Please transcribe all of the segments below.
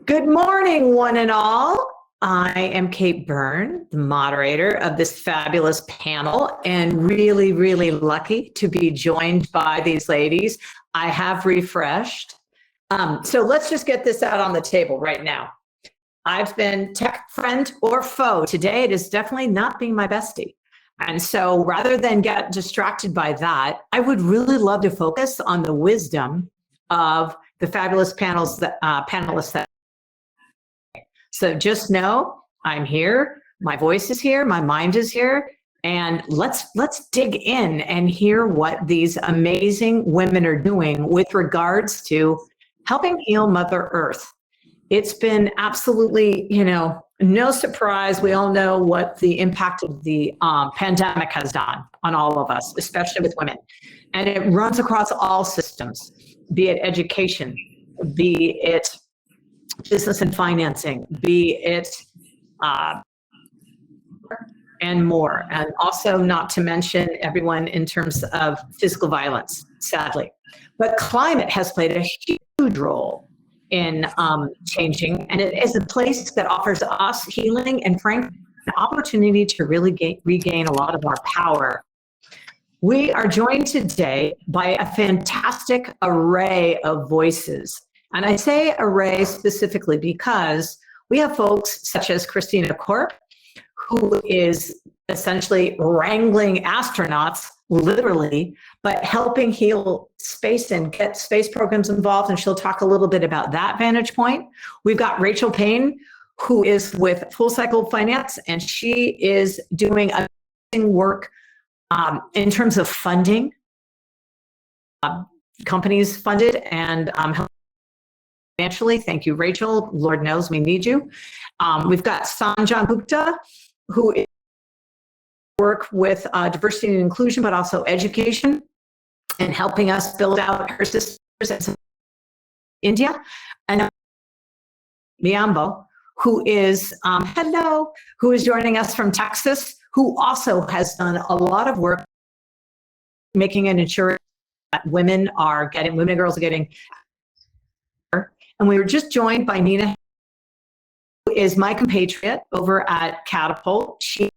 Good morning, one and all. I am Kate Byrne, the moderator of this fabulous panel, and really, really lucky to be joined by these ladies. I have refreshed. So let's just get this out on the table right now. I've been tech friend or foe. Today, it is definitely not being my bestie. And so rather than get distracted by that, I would really love to focus on the wisdom of the fabulous panelists that. So just know I'm here, my voice is here, my mind is here, and let's dig in and hear what these amazing women are doing with regards to helping heal Mother Earth. It's been absolutely, no surprise. We all know what the impact of the pandemic has done on all of us, especially with women. And it runs across all systems, be it education, be it business and financing, be it and more. And also not to mention everyone in terms of physical violence, sadly. But climate has played a huge role in changing, and it is a place that offers us healing and frankly, an opportunity to really regain a lot of our power. We are joined today by a fantastic array of voices. And I say array specifically because we have folks such as Christina Korp, who is essentially wrangling astronauts, literally, but helping heal space and get space programs involved. And she'll talk a little bit about that vantage point. We've got Rachel Payne, who is with Full Cycle Finance, and she is doing amazing work in terms of funding, companies funded and financially. Thank you, Rachel. Lord knows we need you. We've got Sanjan Gupta, who is work with diversity and inclusion, but also education and helping us build out her sisters in India. And Miambo, who is, who is joining us from Texas, who also has done a lot of work making and ensuring that women and girls are getting. And we were just joined by Nina, who is my compatriot over at Catapult. She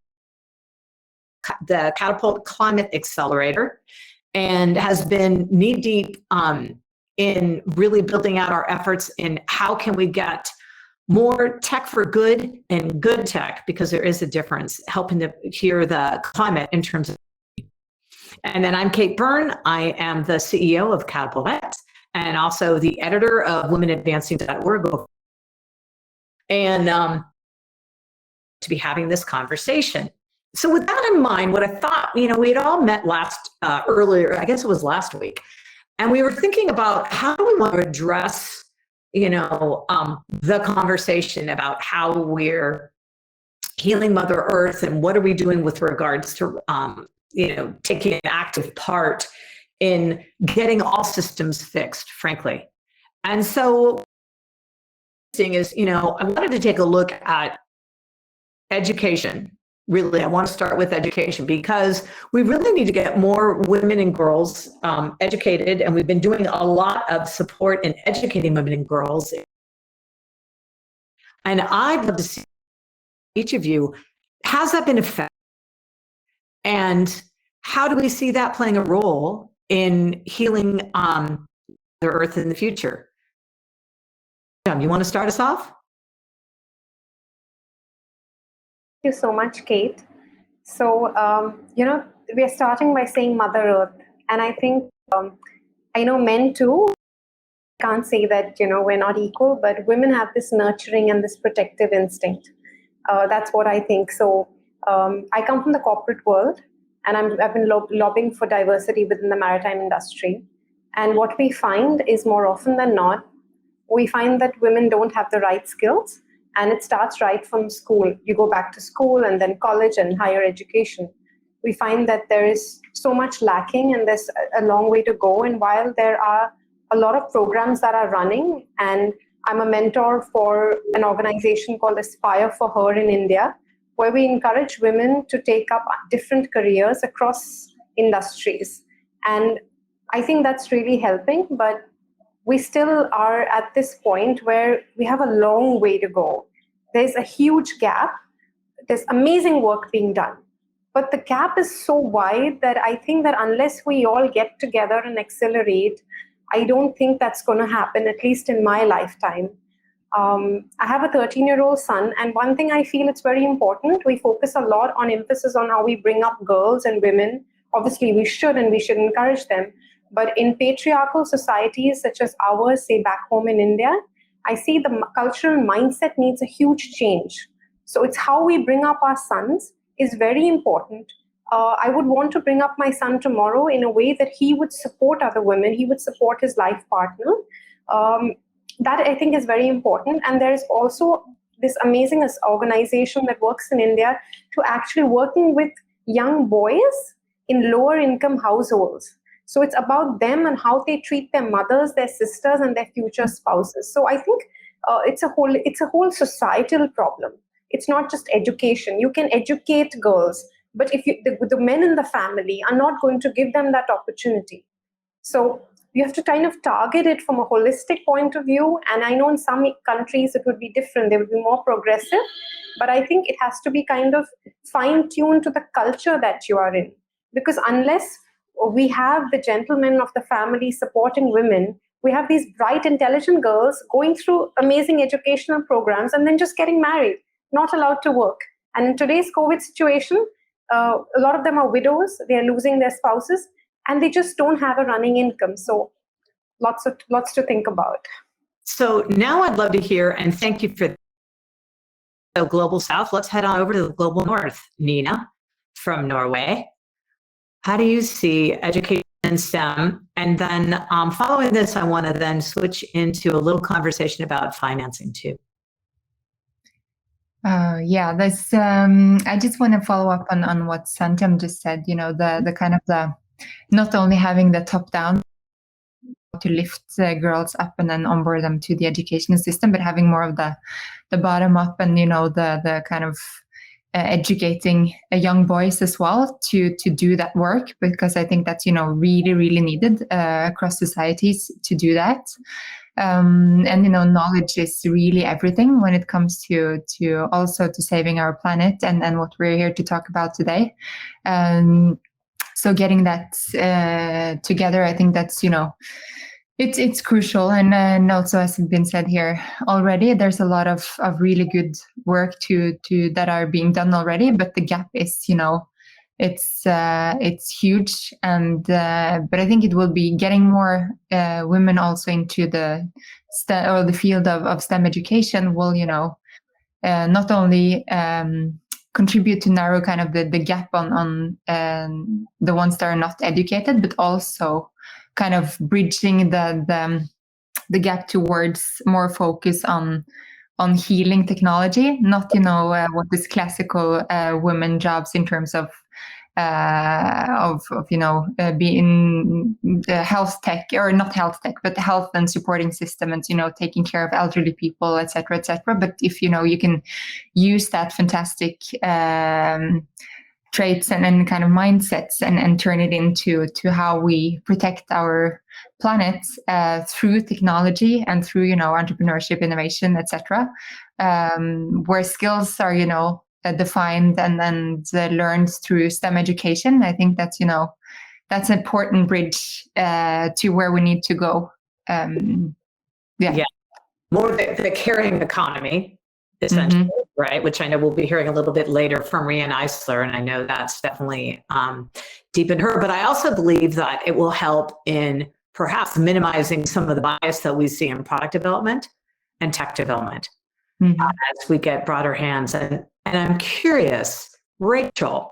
the Catapult Climate Accelerator and has been knee-deep in really building out our efforts in how can we get more tech for good and good tech, because there is a difference, helping to hear the climate in terms of. And then I'm Kate Byrne. I am the CEO of Catapult and also the editor of womenadvancing.org. And to be having this conversation. So with that in mind, what I thought, we had all met earlier, I guess it was last week, and we were thinking about how do we want to address, the conversation about how we're healing Mother Earth and what are we doing with regards to, taking an active part in getting all systems fixed, frankly. And so thing is, I wanted to take a look at education. Really, I want to start with education because we really need to get more women and girls educated, and we've been doing a lot of support in educating women and girls. And I'd love to see each of you, has that been effective? And how do we see that playing a role in healing the Earth in the future? You want to start us off? Thank you so much, Kate. So, we are starting by saying Mother Earth. And I think, I know men too can't say that, we're not equal, but women have this nurturing and this protective instinct. That's what I think. So I come from the corporate world, and I've been lobbying for diversity within the maritime industry. And what we find is more often than not, we find that women don't have the right skills. And it starts right from school. You go back to school and then college and higher education. We find that there is so much lacking and there's a long way to go. And while there are a lot of programs that are running, and I'm a mentor for an organization called Aspire for Her in India, where we encourage women to take up different careers across industries. And I think that's really helping. But we still are at this point where we have a long way to go. There's a huge gap. There's amazing work being done. But the gap is so wide that I think that unless we all get together and accelerate, I don't think that's going to happen, at least in my lifetime. I have a 13-year-old son, and one thing I feel it's very important, we focus a lot on emphasis on how we bring up girls and women. Obviously, we should, and we should encourage them. But in patriarchal societies such as ours, say back home in India, I see the cultural mindset needs a huge change. So it's how we bring up our sons is very important. I would want to bring up my son tomorrow in a way that he would support other women, he would support his life partner. That I think is very important. And there is also this amazing organization that works in India to actually working with young boys in lower income households. So it's about them and how they treat their mothers, their sisters, and their future spouses. So I think it's a whole societal problem. It's not just education. You can educate girls, but if the men in the family are not going to give them that opportunity. So you have to kind of target it from a holistic point of view. And I know in some countries it would be different. They would be more progressive. But I think it has to be kind of fine-tuned to the culture that you are in. Because unless we have the gentlemen of the family supporting women, we have these bright, intelligent girls going through amazing educational programs and then just getting married, not allowed to work. And in today's COVID situation, a lot of them are widows. They are losing their spouses, and they just don't have a running income. So lots to think about. So now I'd love to hear, and thank you for the Global South. Let's head on over to the Global North. Nina from Norway. How do you see education in STEM? And then following this, I want to then switch into a little conversation about financing too. Yeah, that's. I just want to follow up on what Santam just said. You know, the kind of the not only having the top down to lift girls up and then onboard them to the educational system, but having more of the bottom up and the kind of educating young boys as well to do that work, because I think that's really needed across societies to do that. And knowledge is really everything when it comes to also to saving our planet and what we're here to talk about today. So getting that together, I think that's it's crucial. And also, as has been said here already, there's a lot of really good work to that are being done already, but the gap is it's huge. And but I think it will be getting more women also into the field of STEM education will not only contribute to narrow kind of the gap on the ones that are not educated, but also kind of bridging the gap towards more focus on healing technology, not what is classical women jobs in terms of being health tech, or not health tech, but the health and supporting system, and taking care of elderly people, etc. But if you can use that fantastic traits and kind of mindsets and turn it into how we protect our planet through technology and through entrepreneurship, innovation, etc., where skills are defined and learned through STEM education. I think that's that's an important bridge to where we need to go. Yeah, more the caring economy, essentially, right? Which I know we'll be hearing a little bit later from Rian Eisler, and I know that's definitely deep in her. But I also believe that it will help in perhaps minimizing some of the bias that we see in product development and tech development as we get broader hands. And I'm curious, Rachel,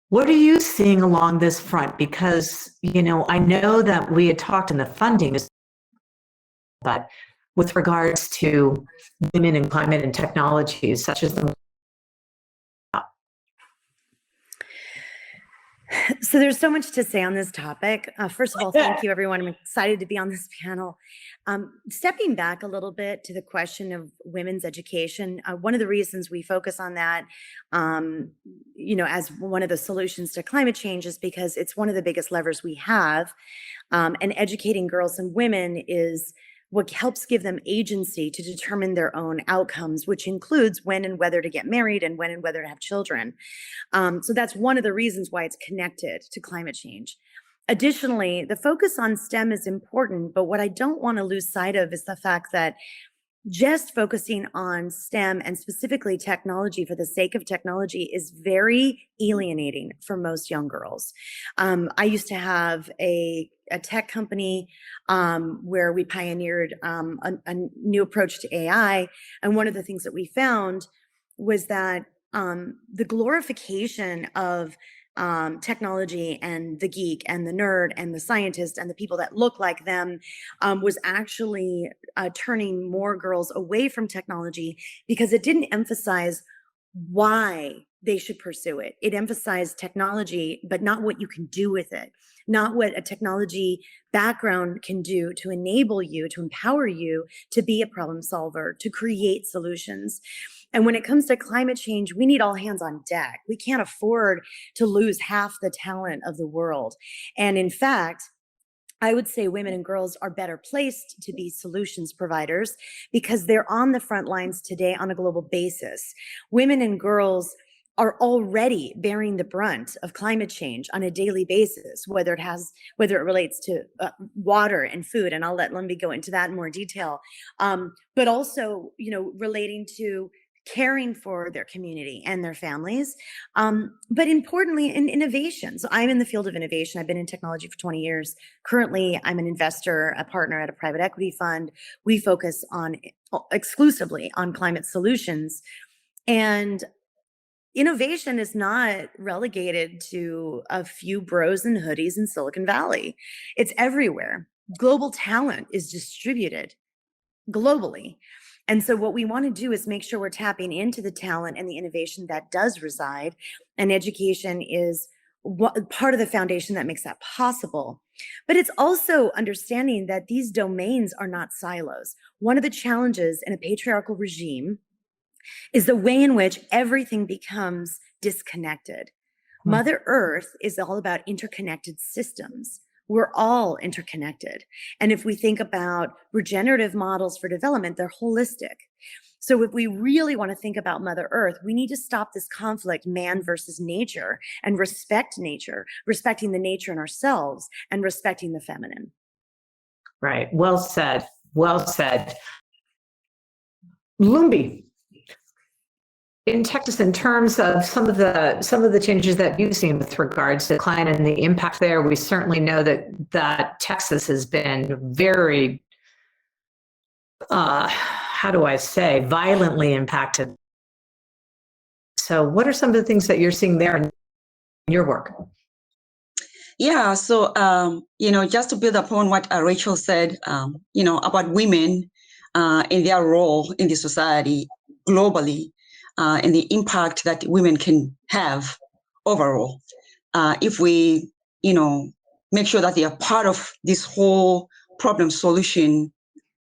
what are you seeing along this front? Because I know that we had talked in the funding, but with regards to women in climate and technologies such as the So there's so much to say on this topic. First of all, thank you, everyone. I'm excited to be on this panel. Stepping back a little bit to the question of women's education, one of the reasons we focus on that, as one of the solutions to climate change is because it's one of the biggest levers we have And educating girls and women is what helps give them agency to determine their own outcomes, which includes when and whether to get married and when and whether to have children. So that's one of the reasons why it's connected to climate change. Additionally, the focus on STEM is important, but what I don't want to lose sight of is the fact that just focusing on STEM and specifically technology for the sake of technology is very alienating for most young girls. I used to have a tech company where we pioneered a new approach to AI. And one of the things that we found was that the glorification of technology and the geek and the nerd and the scientist and the people that look like them was actually turning more girls away from technology because it didn't emphasize why they should pursue it. It emphasized technology, but not what you can do with it, not what a technology background can do to enable you, to empower you to be a problem solver, to create solutions. And when it comes to climate change, we need all hands on deck. We can't afford to lose half the talent of the world. And in fact, I would say women and girls are better placed to be solutions providers because they're on the front lines today on a global basis. Women and girls are already bearing the brunt of climate change on a daily basis, whether it relates to water and food, and I'll let Lumbi go into that in more detail, but also, relating to caring for their community and their families, but importantly in innovation. So I'm in the field of innovation. I've been in technology for 20 years. Currently, I'm an investor, a partner at a private equity fund. We focus exclusively on climate solutions. And innovation is not relegated to a few bros in hoodies in Silicon Valley. It's everywhere. Global talent is distributed globally. And so what we want to do is make sure we're tapping into the talent and the innovation that does reside. And education is part of the foundation that makes that possible. But it's also understanding that these domains are not silos. One of the challenges in a patriarchal regime is the way in which everything becomes disconnected. Mother Earth is all about interconnected systems. We're all interconnected. And if we think about regenerative models for development, they're holistic. So if we really want to think about Mother Earth, we need to stop this conflict, man versus nature, and respect nature, respecting the nature in ourselves and respecting the feminine. Right. Well said. Well said. Lumbi, in Texas, in terms of some of the changes that you've seen with regards to climate and the impact there, we certainly know that Texas has been very, violently impacted. So what are some of the things that you're seeing there in your work? Yeah, so, just to build upon what Rachel said, about women in their role in the society globally, and the impact that women can have overall, if we, make sure that they are part of this whole problem solution,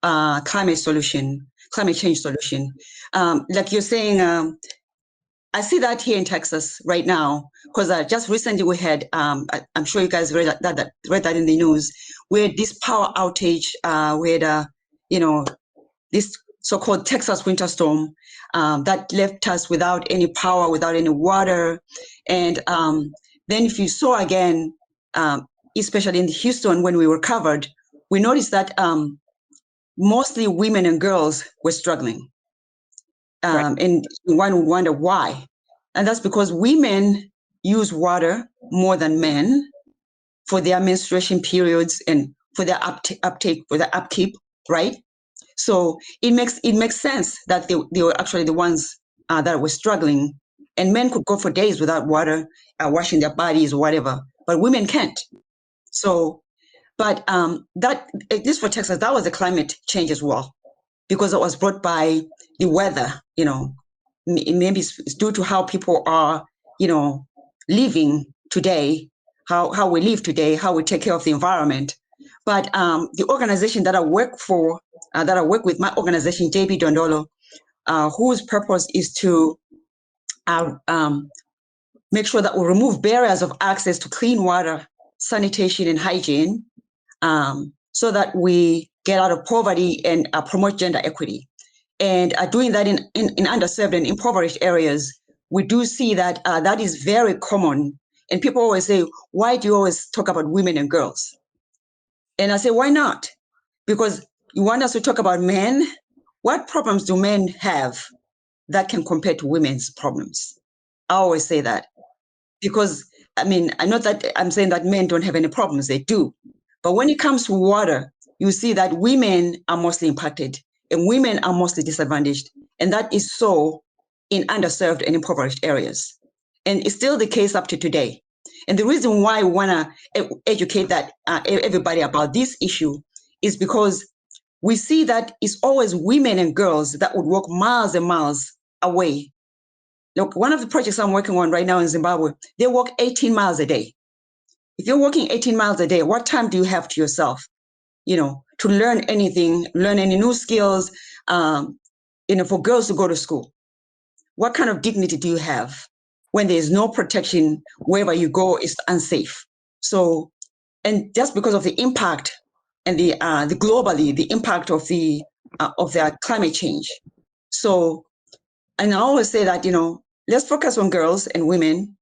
climate change solution. Like you're saying, I see that here in Texas right now, because just recently we had, I'm sure you guys read that in the news, we had this power outage, we had, this so-called Texas winter storm that left us without any power, without any water. And then if you saw again, especially in Houston when we recovered, we noticed that mostly women and girls were struggling. And one would wonder why. And that's because women use water more than men for their menstruation periods and for their upkeep, right? So it makes sense that they were actually the ones that were struggling, and men could go for days without water, washing their bodies or whatever, but women can't. So, but that, at least for Texas, that was the climate change as well, because it was brought by the weather. Maybe it's due to how people are, living today, how we live today, how we take care of the environment. But the organization that I work for, that I work with, my organization, JB Dondolo, whose purpose is to make sure that we remove barriers of access to clean water, sanitation, and hygiene so that we get out of poverty and promote gender equity. And doing that in underserved and impoverished areas, we do see that that is very common. And people always say, why do you always talk about women and girls? And I say, why not? Because you want us to talk about men? What problems do men have that can compare to women's problems? I always say that. Because, I mean, I know that I'm saying that men don't have any problems, they do. But when it comes to water, you see that women are mostly impacted and women are mostly disadvantaged. And that is so in underserved and impoverished areas. And it's still the case up to today. And the reason why we want to educate that everybody about this issue is because we see that it's always women and girls that would walk miles and miles away. Look, one of the projects I'm working on right now in Zimbabwe, they walk 18 miles a day. If you're walking 18 miles a day, what time do you have to yourself, to learn anything, learn any new skills, for girls to go to school? What kind of dignity do you have when there's no protection, wherever you go is unsafe? So, and just because of the impact and the globally, the impact of the climate change. So, and I always say that, let's focus on girls and women,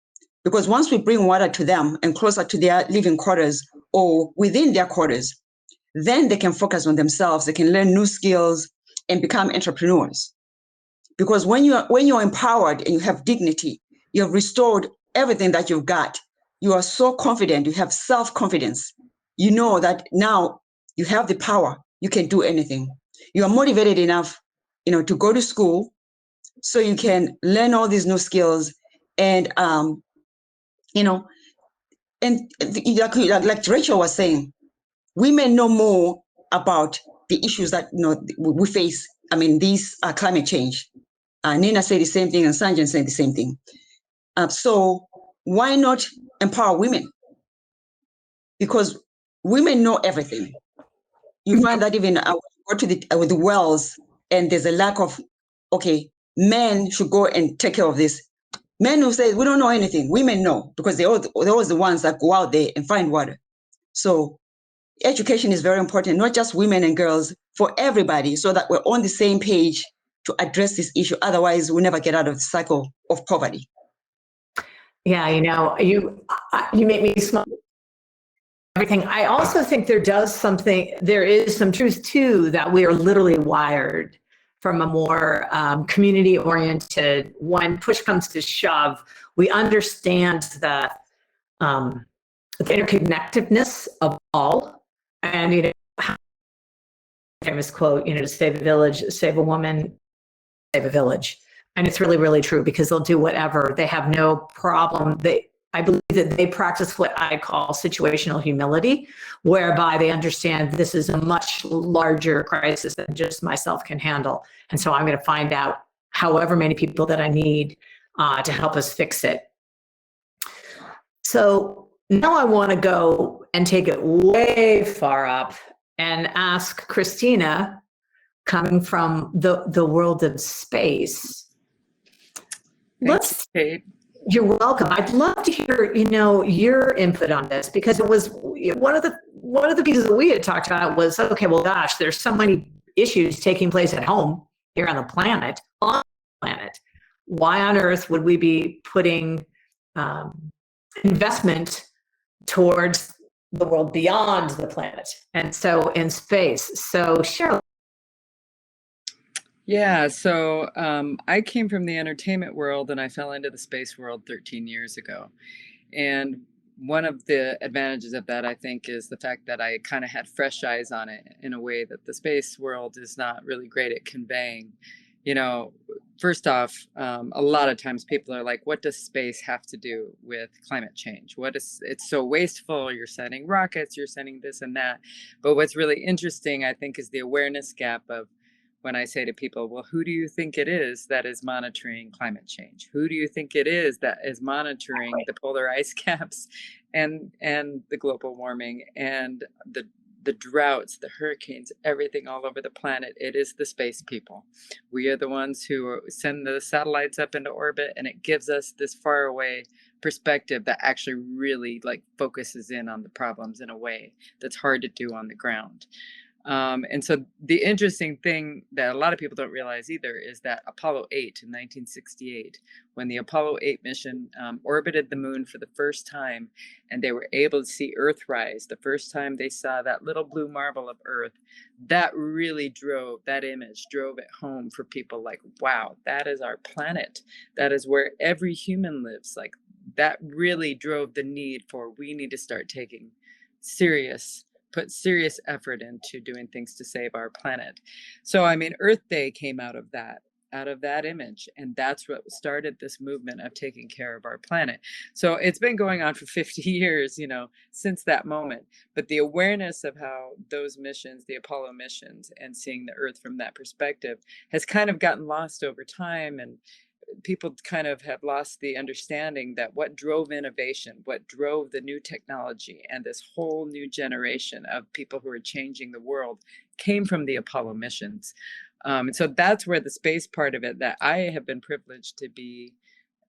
because once we bring water to them and closer to their living quarters or within their quarters, then they can focus on themselves, they can learn new skills and become entrepreneurs. Because when you're empowered and you have dignity, you have restored everything that you've got, you are so confident, you have self-confidence. You know that now you have the power, you can do anything. You are motivated enough, to go to school so you can learn all these new skills and, and like Rachel was saying, women know more about the issues that we face. I mean, these climate change. Nina said the same thing, and Sanjan said the same thing. So why not empower women? Because women know everything. You find that even go to with the wells, and there's a lack of, men should go and take care of this. Men who say we don't know anything, women know, because they're always the ones that go out there and find water. So education is very important, not just women and girls, for everybody, so that we're on the same page to address this issue. Otherwise, we'll never get out of the cycle of poverty. Yeah, you make me smile. Everything. I also think there is some truth too, that we are literally wired from a more community-oriented, when push comes to shove, we understand the interconnectedness of all. And, famous quote, to save a village, save a woman, save a village. And it's really, really true, because they'll do whatever. They have no problem. I believe that they practice what I call situational humility, whereby they understand this is a much larger crisis than just myself can handle. And so I'm going to find out however many people that I need to help us fix it. So now I want to go and take it way far up and ask Christina, coming from the world of space. Thanks, Kate. You're welcome. I'd love to hear, your input on this, because it was one of the pieces that we had talked about was, okay, well, gosh, there's so many issues taking place at home here on the planet. Why on earth would we be putting investment towards the world beyond the planet, and so in space? So Cheryl. Yeah, so I came from the entertainment world and I fell into the space world 13 years ago. And one of the advantages of that, I think, is the fact that I kind of had fresh eyes on it in a way that the space world is not really great at conveying. First off, a lot of times people are like, what does space have to do with climate change? It's so wasteful. You're sending rockets, you're sending this and that. But what's really interesting, I think, is the awareness gap of when I say to people, well, who do you think it is that is monitoring climate change? Who do you think it is that is monitoring the polar ice caps and the global warming and the droughts, the hurricanes, everything all over the planet? It is the space people. We are the ones who send the satellites up into orbit, and it gives us this far away perspective that actually really like focuses in on the problems in a way that's hard to do on the ground. And so the interesting thing that a lot of people don't realize either is that Apollo 8 in 1968, when the Apollo 8 mission orbited the moon for the first time, and they were able to see Earth rise, the first time they saw that little blue marble of Earth, that really drove, that image drove it home for people like, wow, that is our planet. That is where every human lives. Like, that really drove the need for, we need to start taking put serious effort into doing things to save our planet. So, I mean, Earth Day came out of that image. And that's what started this movement of taking care of our planet. So it's been going on for 50 years, you know, since that moment. But the awareness of how those missions, the Apollo missions, and seeing the Earth from that perspective has kind of gotten lost over time. And people kind of have lost the understanding that what drove innovation, what drove the new technology and this whole new generation of people who are changing the world came from the Apollo missions. And so that's where the space part of it that I have been privileged to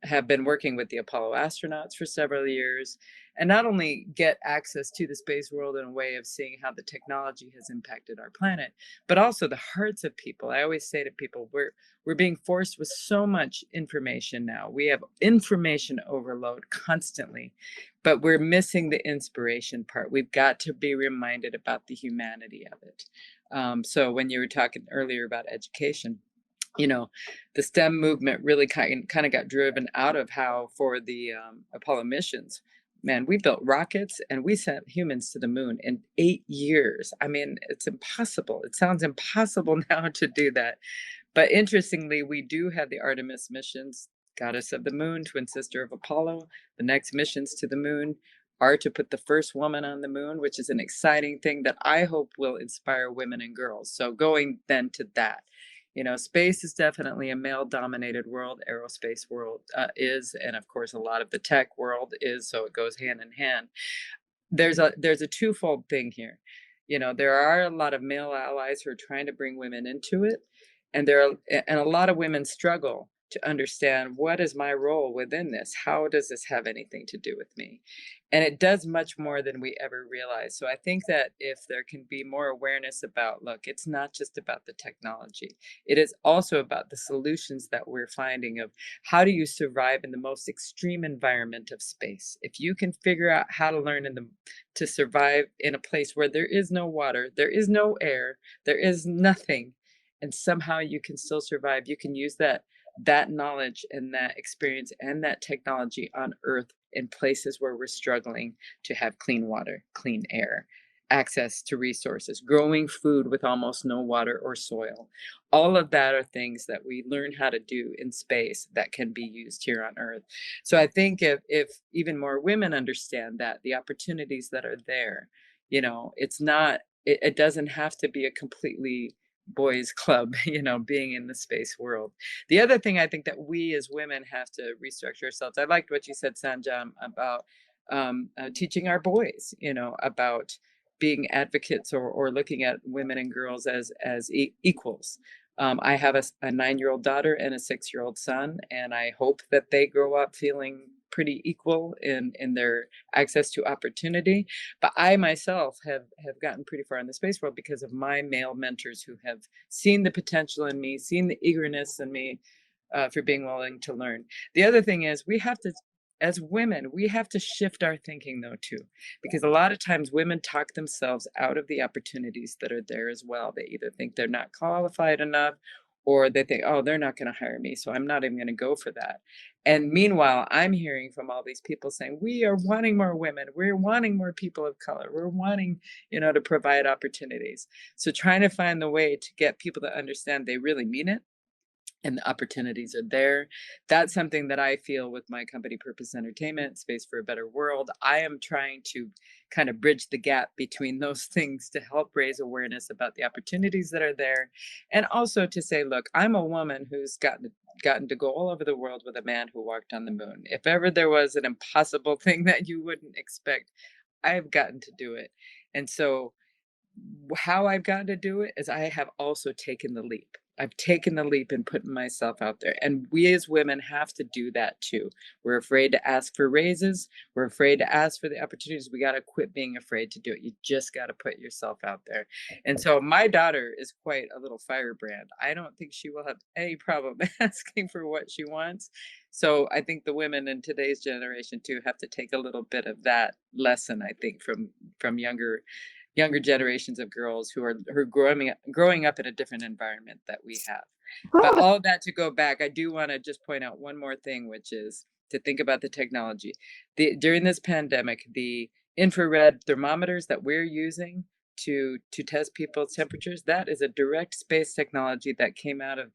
have been working with the Apollo astronauts for several years, and not only get access to the space world in a way of seeing how the technology has impacted our planet, but also the hearts of people. I always say to people, we're being forced with so much information now. We have information overload constantly, but we're missing the inspiration part. We've got to be reminded about the humanity of it. So when you were talking earlier about education, you know, the STEM movement really kind of got driven out of how for the Apollo missions, man, we built rockets and we sent humans to the moon in 8 years. I mean, it's impossible. It sounds impossible now to do that. But interestingly, we do have the Artemis missions, goddess of the moon, twin sister of Apollo. The next missions to the moon are to put the first woman on the moon, which is an exciting thing that I hope will inspire women and girls. So going then to that. You know, space is definitely a male-dominated world. Aerospace world is, and of course, a lot of the tech world is. So it goes hand in hand. There's a twofold thing here. You know, there are a lot of male allies who are trying to bring women into it, and a lot of women struggle to understand, what is my role within this? How does this have anything to do with me? And it does much more than we ever realize. So I think that if there can be more awareness about, look, it's not just about the technology. It is also about the solutions that we're finding of how do you survive in the most extreme environment of space. If you can figure out how to learn to survive in a place where there is no water, there is no air, there is nothing, and somehow you can still survive, you can use that knowledge and that experience and that technology on Earth in places where we're struggling to have clean water, clean air, access to resources, growing food with almost no water or soil. All of that are things that we learn how to do in space that can be used here on Earth. So I think if even more women understand that, the opportunities that are there, you know, it doesn't have to be a completely boys club, you know, being in the space world. The other thing I think that we as women have to restructure ourselves. I liked what you said, Sanjam, about teaching our boys, you know, about being advocates or looking at women and girls as equals. I have a 9-year-old daughter and a 6-year-old son, and I hope that they grow up feeling pretty equal in their access to opportunity. But I myself have gotten pretty far in the space world because of my male mentors who have seen the potential in me, seen the eagerness in me for being willing to learn. The other thing is we have to, as women, we have to shift our thinking though too, because a lot of times women talk themselves out of the opportunities that are there as well. They either think they're not qualified enough, or they think, oh, they're not going to hire me, so I'm not even going to go for that. And meanwhile, I'm hearing from all these people saying, we are wanting more women, we're wanting more people of color, we're wanting, you know, to provide opportunities. So trying to find the way to get people to understand they really mean it and the opportunities are there. That's something that I feel with my company, Purpose Entertainment, Space for a Better World. I am trying to kind of bridge the gap between those things to help raise awareness about the opportunities that are there. And also to say, look, I'm a woman who's gotten to go all over the world with a man who walked on the moon. If ever there was an impossible thing that you wouldn't expect, I've gotten to do it. And so how I've gotten to do it is I have also taken the leap. I've taken the leap and putting myself out there. And we as women have to do that too. We're afraid to ask for raises. We're afraid to ask for the opportunities. We got to quit being afraid to do it. You just got to put yourself out there. And so my daughter is quite a little firebrand. I don't think she will have any problem asking for what she wants. So I think the women in today's generation too have to take a little bit of that lesson, I think, from younger generations of girls who are growing up in a different environment that we have. But all of that to go back, I do want to just point out one more thing, which is to think about the technology. During this pandemic, the infrared thermometers that we're using to test people's temperatures, that is a direct space technology that came out of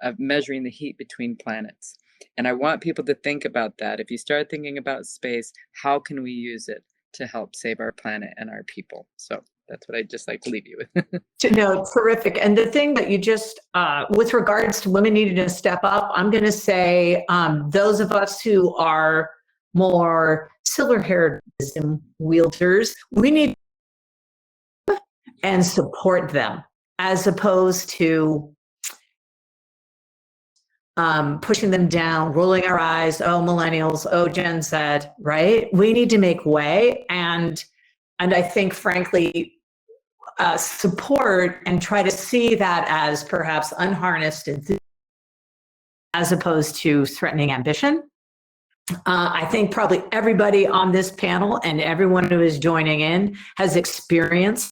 of measuring the heat between planets. And I want people to think about that. If you start thinking about space, how can we use it to help save our planet and our people? So that's what I'd just like to leave you with. No, terrific. And the thing that you just, with regards to women needing to step up, I'm going to say those of us who are more silver-haired wisdom wielders, we need and support them as opposed to pushing them down, rolling our eyes, oh, millennials, oh, Gen Z, right? We need to make way. And I think, frankly, support and try to see that as perhaps unharnessed enthusiasm as opposed to threatening ambition. I think probably everybody on this panel and everyone who is joining in has experienced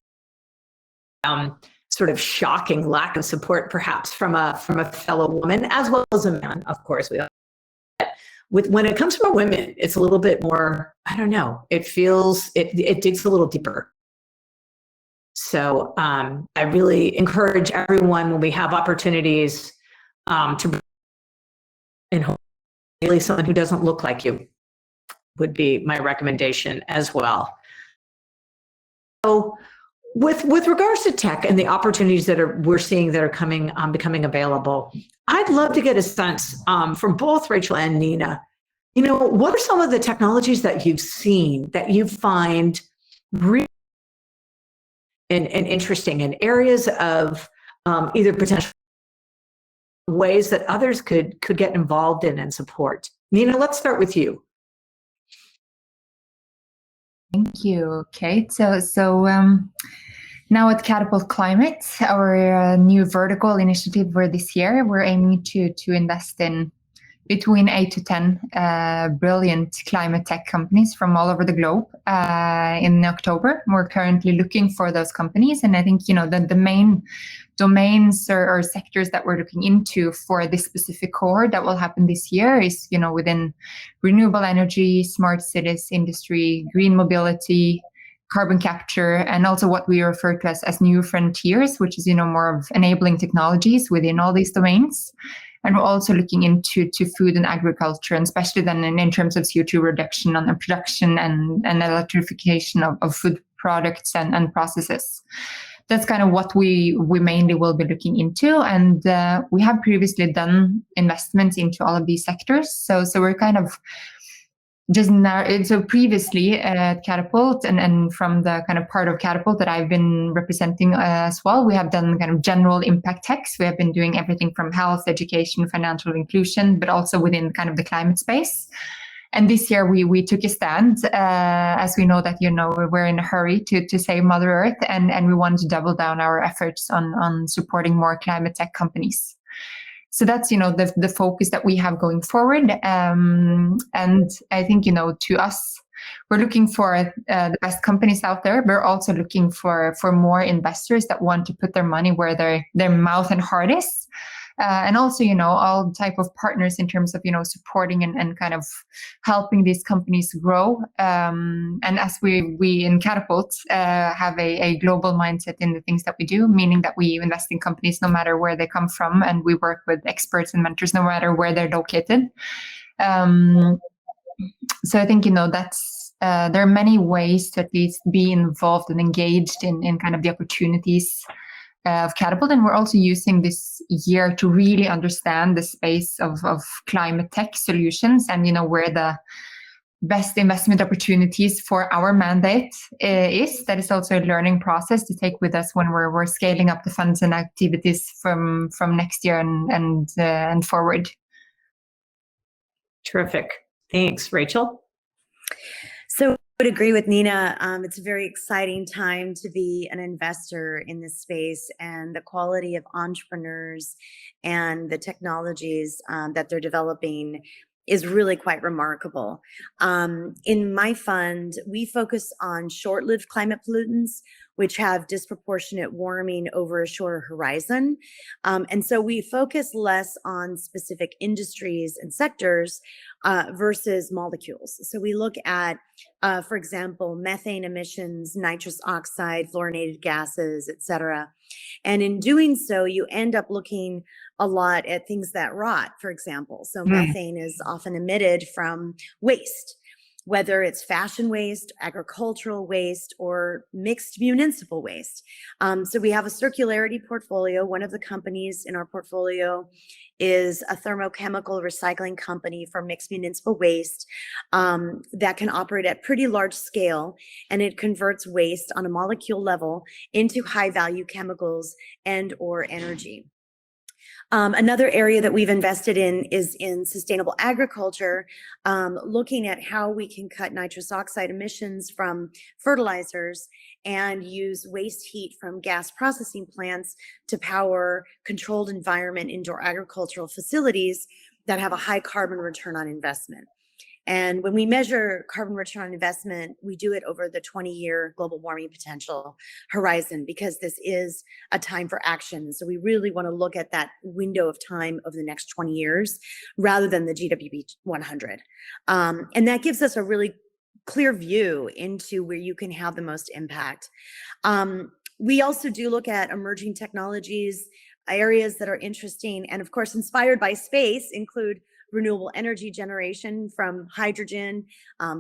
sort of shocking lack of support, perhaps from a fellow woman as well as a man. Of course, when it comes from women, it's a little bit more. I don't know. It feels it digs a little deeper. So I really encourage everyone when we have opportunities to, and hopefully someone who doesn't look like you would be my recommendation as well. So with regards to tech and the opportunities that we're seeing that are becoming available, I'd love to get a sense from both Rachel and Nina. You know, what are some of the technologies that you've seen that you find really and interesting in areas of either potential ways that others could get involved in and support? Nina, let's start with you. Thank you, Kate. So now at Catapult Climate, our new vertical initiative for this year, we're aiming to invest in between 8 to 10 brilliant climate tech companies from all over the globe in October. We're currently looking for those companies. And I think, you know, the main domains or sectors that we're looking into for this specific cohort that will happen this year is, you know, within renewable energy, smart cities industry, green mobility, carbon capture, and also what we refer to as new frontiers, which is, you know, more of enabling technologies within all these domains. And we're also looking into food and agriculture, and especially then in terms of CO2 reduction on the production and electrification of food products and processes. That's kind of what we mainly will be looking into. And we have previously done investments into all of these sectors. So we're kind of just now, so previously at Catapult and from the kind of part of Catapult that I've been representing as well, we have done kind of general impact techs. We have been doing everything from health, education, financial inclusion, but also within kind of the climate space. And this year we took a stand, as we know that, you know, we're in a hurry to save Mother Earth, and we wanted to double down our efforts on supporting more climate tech companies. So that's, you know, the focus that we have going forward. And I think, you know, to us, we're looking for the best companies out there. We're also looking for more investors that want to put their money where their mouth and heart is. And also, you know, all type of partners in terms of, you know, supporting and kind of helping these companies grow. And as we in Catapult have a global mindset in the things that we do, meaning that we invest in companies no matter where they come from, and we work with experts and mentors no matter where they're located. So I think, you know, that's there are many ways to at least be involved and engaged in kind of the opportunities of Catapult. And we're also using this year to really understand the space of climate tech solutions and, you know, where best investment opportunities for our mandate is. That is also a learning process to take with us when we're scaling up the funds and activities from next year and forward. Terrific. Thanks, Rachel. So I would agree with Nina. It's a very exciting time to be an investor in this space, and the quality of entrepreneurs and the technologies that they're developing is really quite remarkable. In my fund, we focus on short-lived climate pollutants, which have disproportionate warming over a shorter horizon. And so we focus less on specific industries and sectors versus molecules. So we look at, for example, methane emissions, nitrous oxide, fluorinated gases, et cetera. And in doing so, you end up looking a lot at things that rot, for example. So methane is often emitted from waste, whether it's fashion waste, agricultural waste, or mixed municipal waste. So we have a circularity portfolio. One of the companies in our portfolio is a thermochemical recycling company for mixed municipal waste that can operate at pretty large scale, and it converts waste on a molecule level into high value chemicals and or energy. Another area that we've invested in is in sustainable agriculture, looking at how we can cut nitrous oxide emissions from fertilizers and use waste heat from gas processing plants to power controlled environment indoor agricultural facilities that have a high carbon return on investment. And when we measure carbon return on investment, we do it over the 20-year global warming potential horizon, because this is a time for action. So we really want to look at that window of time of the next 20 years rather than the GWB 100. And that gives us a really clear view into where you can have the most impact. We also do look at emerging technologies, areas that are interesting, and of course, inspired by space, include renewable energy generation from hydrogen,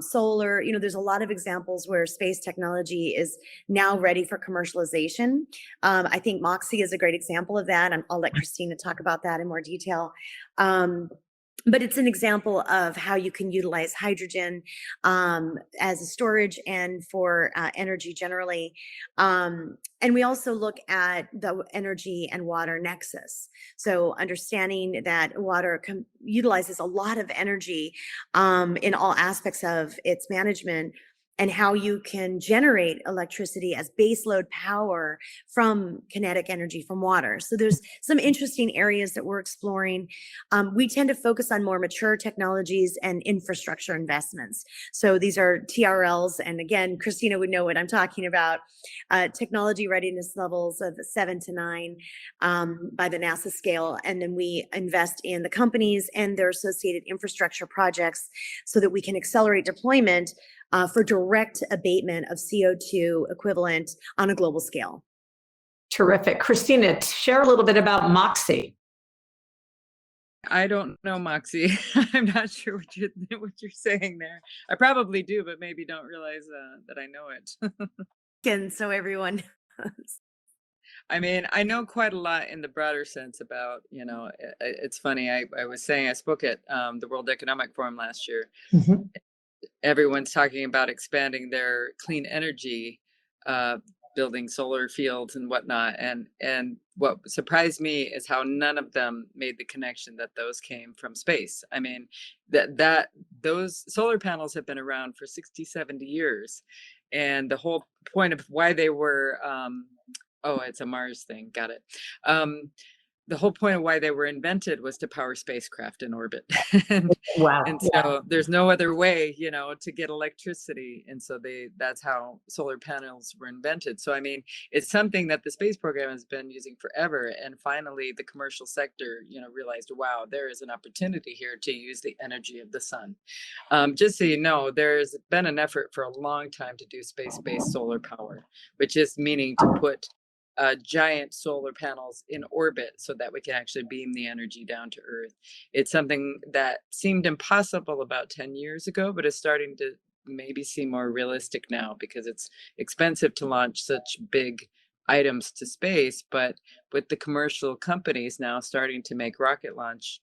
solar. You know, there's a lot of examples where space technology is now ready for commercialization. I think Moxie is a great example of that. I'll let Christina talk about that in more detail. But it's an example of how you can utilize hydrogen as a storage and for energy generally. And we also look at the energy and water nexus. So understanding that water utilizes a lot of energy in all aspects of its management, and how you can generate electricity as baseload power from kinetic energy from water. So there's some interesting areas that we're exploring. We tend to focus on more mature technologies and infrastructure investments. So these are TRLs, and again, Christina would know what I'm talking about, technology readiness levels of 7 to 9 by the NASA scale. And then we invest in the companies and their associated infrastructure projects so that we can accelerate deployment for direct abatement of CO2 equivalent on a global scale. Terrific. Christina, share a little bit about Moxie. I don't know Moxie. I'm not sure what you're saying there. I probably do, but maybe don't realize that I know it. And so everyone knows. I mean, I know quite a lot in the broader sense about, you know, it's funny. I was saying I spoke at the World Economic Forum last year. Mm-hmm. Everyone's talking about expanding their clean energy, building solar fields and whatnot. And what surprised me is how none of them made the connection that those came from space. I mean, that those solar panels have been around for 60, 70 years. And the whole point of why they were, it's a Mars thing. Got it. The whole point of why they were invented was to power spacecraft in orbit. and so there's no other way, you know, to get electricity. And so that's how solar panels were invented. So, I mean, it's something that the space program has been using forever. And finally, the commercial sector, you know, realized, wow, there is an opportunity here to use the energy of the sun. Just so you know, there's been an effort for a long time to do space-based solar power, which is meaning to put giant solar panels in orbit so that we can actually beam the energy down to Earth. It's something that seemed impossible about 10 years ago, but is starting to maybe seem more realistic now because it's expensive to launch such big items to space. But with the commercial companies now starting to make rocket launch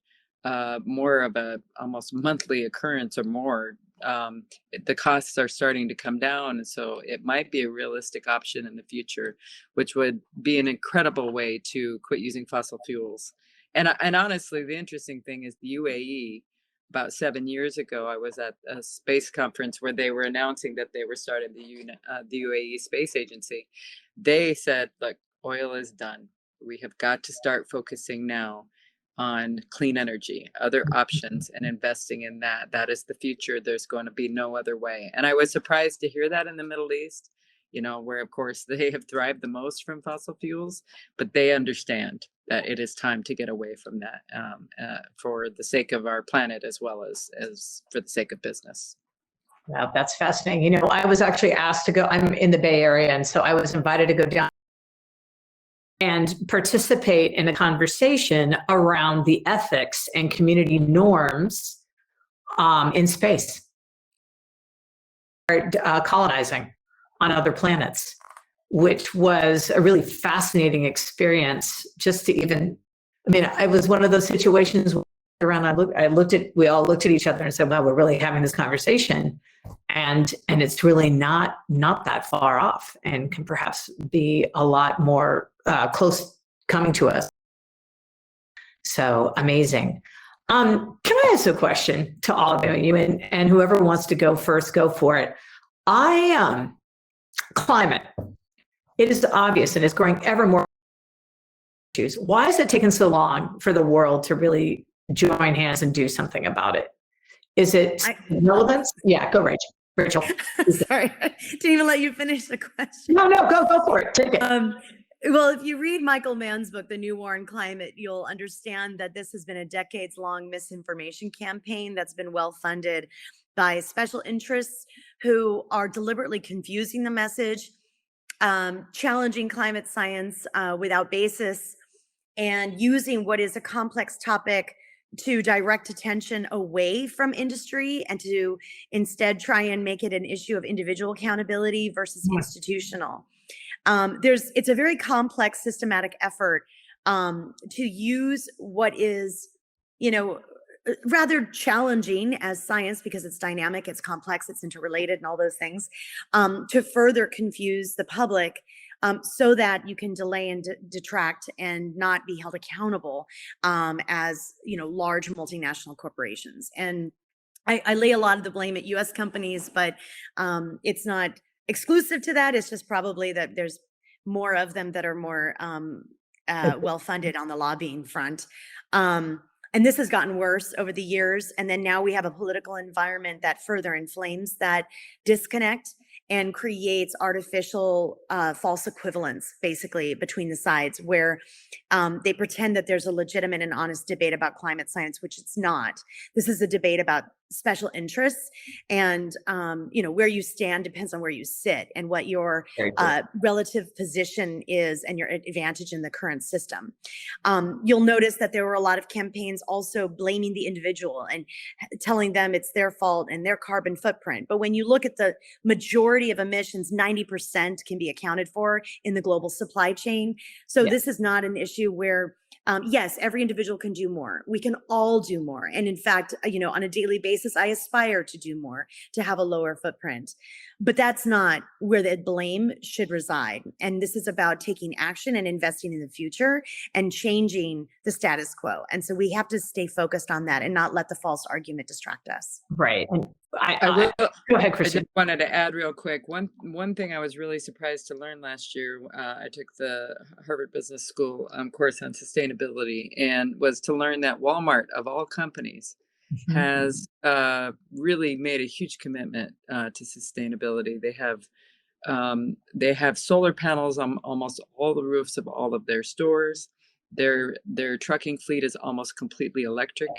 more of a almost monthly occurrence or more, the costs are starting to come down. And so it might be a realistic option in the future, which would be an incredible way to quit using fossil fuels. And honestly, the interesting thing is the UAE, about 7 years ago, I was at a space conference where they were announcing that they were starting the UAE Space Agency. They said, look, oil is done. We have got to start focusing now on clean energy, other options, and investing in that. That is the future. There's going to be no other way. And I was surprised to hear that in the Middle East, where of course they have thrived the most from fossil fuels, but they understand that it is time to get away from that for the sake of our planet as well as for the sake of business. Wow, that's fascinating. I was actually asked to go, I'm in the Bay Area, and so I was invited to go down and participate in a conversation around the ethics and community norms in space, colonizing on other planets, which was a really fascinating experience. Just to even, it was one of those situations where we all looked at each other and said, "Wow, we're really having this conversation," and it's really not that far off, and can perhaps be a lot more close coming to us. So amazing. Can I ask a question to all of you, and whoever wants to go first, go for it. Climate. It is obvious and it's growing ever more issues. Why is it taking so long for the world to really join hands and do something about it? Is it relevance? Yeah, go, Rachel. Sorry, I didn't even let you finish the question. No, go for it. Take it. Well, if you read Michael Mann's book, The New War on Climate, you'll understand that this has been a decades-long misinformation campaign that's been well-funded by special interests who are deliberately confusing the message, challenging climate science without basis, and using what is a complex topic to direct attention away from industry and to instead try and make it an issue of individual accountability versus institutional. It's a very complex systematic effort to use what is, rather challenging as science, because it's dynamic, it's complex, it's interrelated and all those things, to further confuse the public so that you can delay and detract and not be held accountable as, large multinational corporations. And I lay a lot of the blame at US companies, but it's not exclusive to that. It's just probably that there's more of them that are more well-funded on the lobbying front. And this has gotten worse over the years. And then now we have a political environment that further inflames that disconnect and creates artificial false equivalence, basically, between the sides, where they pretend that there's a legitimate and honest debate about climate science, which it's not. This is a debate about special interests, and where you stand depends on where you sit and what your relative position is and your advantage in the current system. You'll notice that there were a lot of campaigns also blaming the individual and telling them it's their fault and their carbon footprint. But when you look at the majority of emissions, 90% can be accounted for in the global supply chain. So this is not an issue where yes, every individual can do more. We can all do more. And in fact, on a daily basis, I aspire to do more, to have a lower footprint. But that's not where the blame should reside. And this is about taking action and investing in the future and changing the status quo. And so we have to stay focused on that and not let the false argument distract us. Right. And go ahead, Kristen. I just wanted to add real quick. One thing I was really surprised to learn last year, I took the Harvard Business School course on sustainability, and was to learn that Walmart, of all companies, has really made a huge commitment to sustainability. They have solar panels on almost all the roofs of all of their stores. Their trucking fleet is almost completely electric.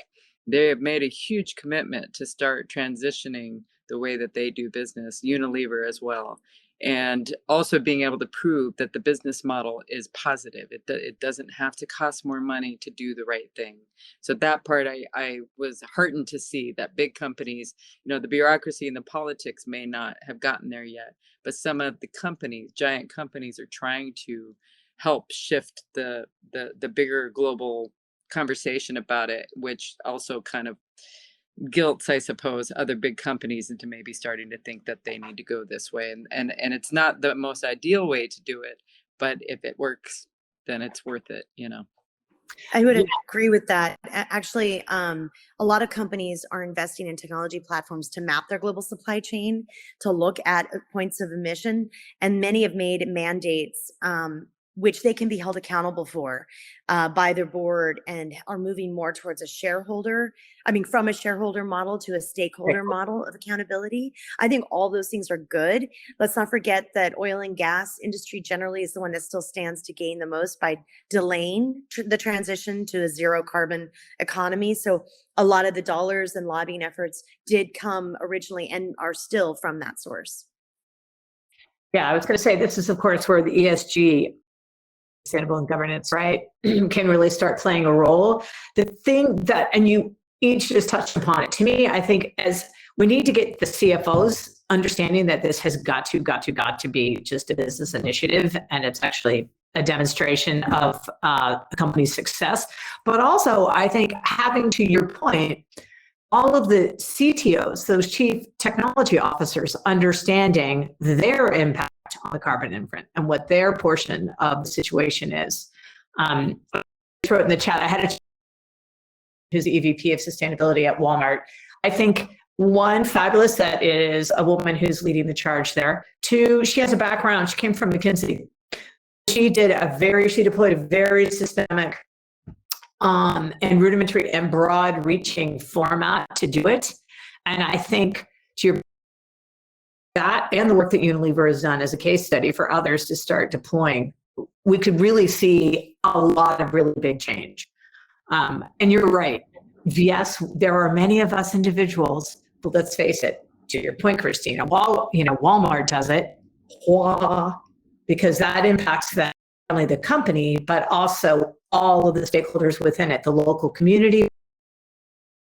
They have made a huge commitment to start transitioning the way that they do business, Unilever as well, and also being able to prove that the business model is positive. It doesn't have to cost more money to do the right thing. So that part I was heartened to see, that big companies, the bureaucracy and the politics may not have gotten there yet, but some of the companies, giant companies, are trying to help shift the bigger global conversation about it, which also kind of guilts, I suppose, other big companies into maybe starting to think that they need to go this way. And it's not the most ideal way to do it, but if it works, then it's worth it, you know. I would agree with that. Actually, a lot of companies are investing in technology platforms to map their global supply chain, to look at points of emission, and many have made mandates which they can be held accountable for by their board, and are moving more towards from a shareholder model to a stakeholder model of accountability. I think all those things are good. Let's not forget that oil and gas industry generally is the one that still stands to gain the most by delaying the transition to a zero carbon economy. So a lot of the dollars and lobbying efforts did come originally and are still from that source. Yeah, I was going to say, this is, of course, where the ESG, sustainable and governance, right, can really start playing a role. The thing that, and you each just touched upon it, to me, I think as we need to get the CFOs understanding that this has got to be just a business initiative, and it's actually a demonstration of a company's success. But also, I think having, to your point, all of the CTOs, those chief technology officers, understanding their impact on the carbon imprint and what their portion of the situation is. I wrote in the chat, I had a who's the EVP of Sustainability at Walmart. I think, one, fabulous that it is a woman who's leading the charge there. Two, she has a background, she came from McKinsey. She deployed a very systemic and rudimentary and broad-reaching format to do it. And I think, to your that and the work that Unilever has done as a case study for others to start deploying, we could really see a lot of really big change. And you're right. Yes, there are many of us individuals, but let's face it, to your point, Christina, Walmart does it because that impacts not only the company, but also all of the stakeholders within it, the local community,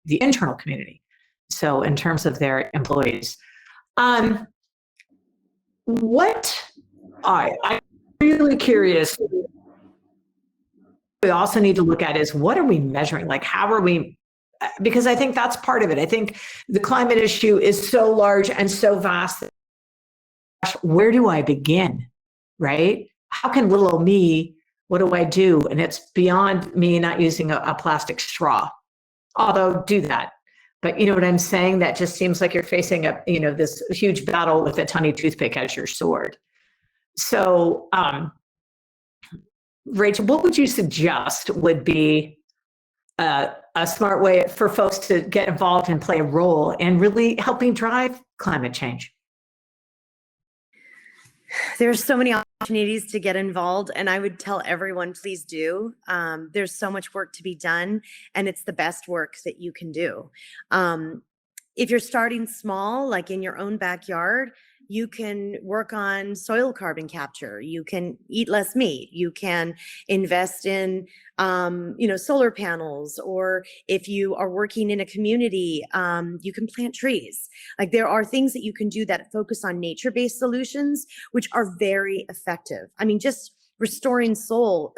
the internal community. So in terms of their employees. What I'm really curious, we also need to look at is, what are we measuring? Like, how are we, because I think that's part of it. I think the climate issue is so large and so vast. Where do I begin, right? How can little old me, what do I do? And it's beyond me not using a plastic straw, although do that. But you know what I'm saying? That just seems like you're facing this huge battle with a tiny toothpick as your sword. So, Rachel, what would you suggest would be a smart way for folks to get involved and play a role in really helping drive climate change? There's so many opportunities to get involved, and I would tell everyone, please do. There's so much work to be done, and it's the best work that you can do. If you're starting small, like in your own backyard, you can work on soil carbon capture. You can eat less meat. You can invest in, solar panels, or if you are working in a community, you can plant trees. Like, there are things that you can do that focus on nature-based solutions, which are very effective. I mean, just restoring soil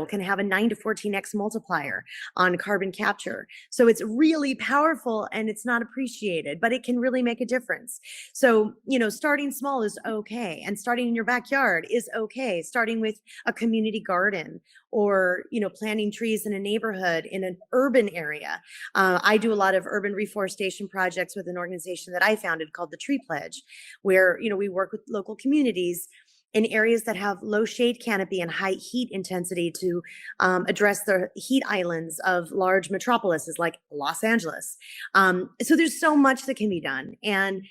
can have a 9 to 14x multiplier on carbon capture. So it's really powerful, and it's not appreciated, but it can really make a difference. So, starting small is okay. And starting in your backyard is okay. Starting with a community garden, or, planting trees in a neighborhood, in an urban area. I do a lot of urban reforestation projects with an organization that I founded called the Tree Pledge, where, we work with local communities in areas that have low shade canopy and high heat intensity to address the heat islands of large metropolises like Los Angeles. So there's so much that can be done. And